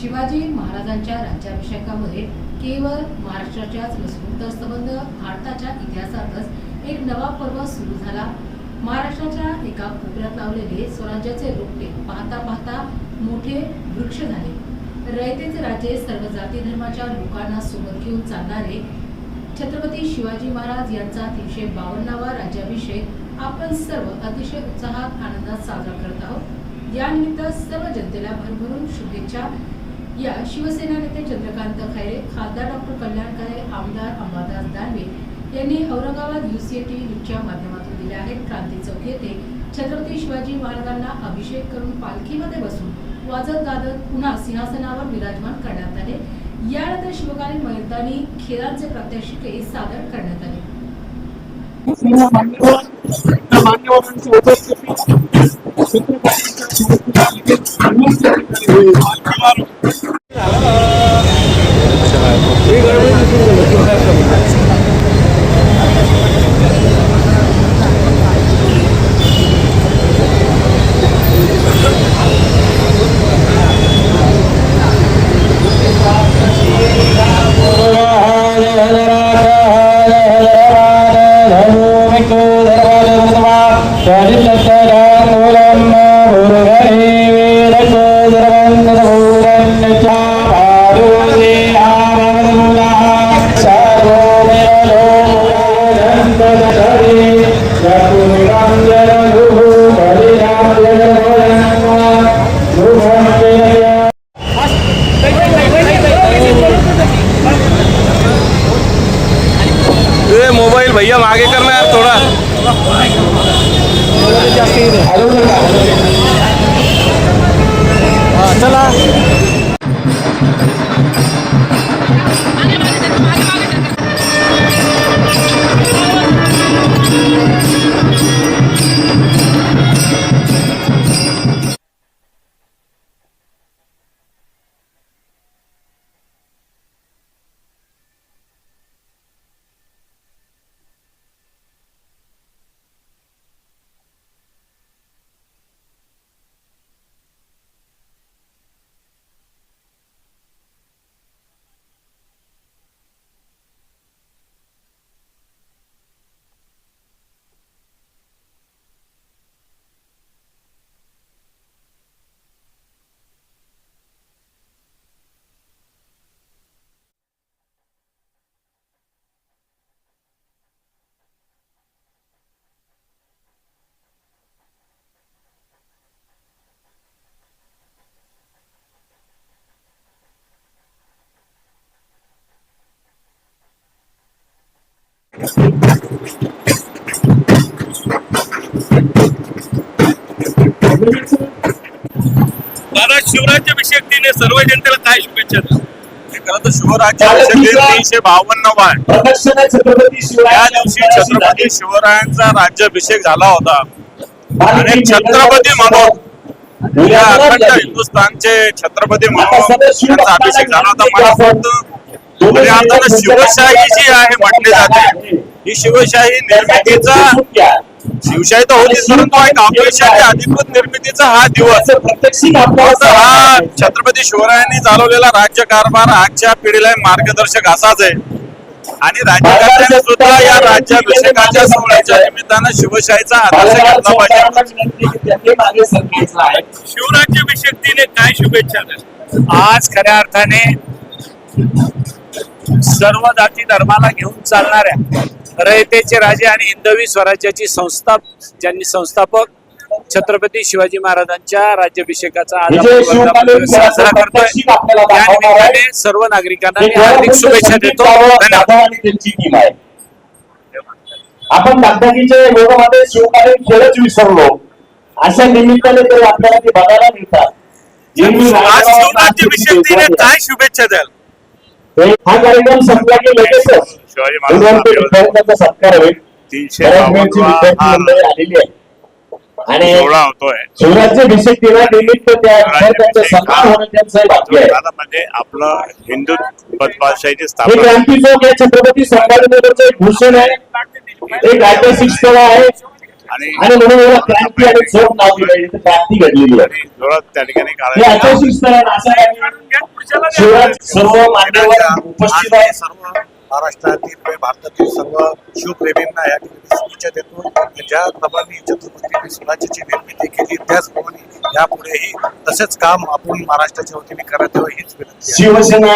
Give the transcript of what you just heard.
शिवाजी महाराजांच्या राज्याभिषेकामध्ये केवळ महाराष्ट्राच्याच नसून तर संबंध भारताच्या इतिहासातच एक नवा पर्व सुरू झाला। महाराष्ट्राच्या एका कोपऱ्यात लावलेले स्वराज्याचे रोपटे पाहता पाहता मोठे वृक्ष झाले। रयतेचे राज्य सर्व जाती धर्माच्या लोकांना सोबत घेऊन चालणारे छत्रपती शिवाजी महाराज यांचा 352वा राज्याभिषेक आपण सर्व अतिशय उत्साहात आनंदात साजरा करत आहोत। या निमित्त सर्व जनतेला भरभरून शुभेच्छा। या शिवसेना नेते चंद्रकांत खैरे, खासदार डॉक्टर कल्याण खैरे, आमदार अंबादास दानवे यांनी औरंगाबाद UCT न्यूजच्या माध्यमातून दिले आहेत। क्रांती चौक येथे छत्रपती शिवाजी महाराजांना अभिषेक करून पालखीमध्ये बसून वाजत गाजत पुन्हा सिंहासनावर विराजमान करण्यात आले। यानंतर शिवकालीन मैदानी खेळांचे प्रात्यक्षिके सादर करण्यात आले। मोबाइल भैया आगे करना यार थोड़ा। चला दादा, शिवराज्याभिषेक दिन सर्व जनतेला काय शुभेच्छा द्या? खरं तर शिवराज्याभिषेक दिन 352वा आहे। या दिवशी छत्रपती शिवरायांचा राज्याभिषेक झाला होता आणि छत्रपती म्हणून या अखंड हिंदुस्थानचे छत्रपती म्हणून त्यांचा अभिषेक झाला होता। मला फक्त अर्थानं शिवशाही जी आहे म्हटली जाते, ही शिवशाही निर्मितीचा शिवशाही तर होतीच, परंतु एक आपलीशाही अधिकृत निर्मितीचा हा दिवस हा छत्रपती शिवरायांनी चालवलेला राज्यकारभार आजच्या पिढीला मार्गदर्शक असाच आहे। आणि राज्यकर्त्यांनी सुद्धा या राज्याभिषेकाच्या सोहळ्याच्या निमित्तानं शिवशाहीचा आदर्श घेतला पाहिजे। शिवराज्याभिषेक दिन काय शुभेच्छा द्या? आज खऱ्या अर्थाने सर्व जाती धर्माला घेऊन चालणाऱ्या रयतेचे राजे आणि हिंदवी स्वराज्याची ज्यांनी संस्थापक छत्रपती शिवाजी महाराजांच्या राज्याभिषेकाचा आज आपण साजरा करतोय। त्या निमित्ताने सर्व नागरिकांना हार्दिक शुभेच्छा देतो। धन्यवाद। आपण दाखवणीच्या योगामध्ये शिवकालीन खेळच विसरलो, अशा निमित्ताने तरी आपल्याला ते बघायला मिळतात। आज शिवराज्याभिषेक दिन काय शुभेच्छा द्याल? हा कार्यक्रम संपला की लगेचच शिवाजी महाराजांचा सत्कार होईल। 352वा आलेली आहे आणि सोहळा होतोय। शिवराज्याभिषेक दिनानिमित्त त्यांचा सन्मान होणं त्यांचं बाकी आहे। म्हणजे आपलं हिंदू पदपाशाहीची हे स्थापना क्रांती चौक या छत्रपती संभाजीनगरचं एक भूषण आहे, एक ऐतिहासिक स्थळ आहे आणि म्हणून याला क्रांती आणि चौक नाव दिलं, क्रांती घडलेली आहे। त्या ठिकाणी हे ऐतिहासिक स्थळ आहे। शिवाय सर्व मान्यवर उपस्थित आहेत. सर्व महाराष्ट्रातील व भारतातील सर्व शिवप्रेमींना या ठिकाणी शुभेच्छा देतो. ज्याप्रमाणे छत्रपती शिवाजीची निर्मिती केली त्याचप्रमाणे यापुढेही तसेच काम आपण महाराष्ट्राच्या वतीने करत हीच विनंती आहे. शिवसेना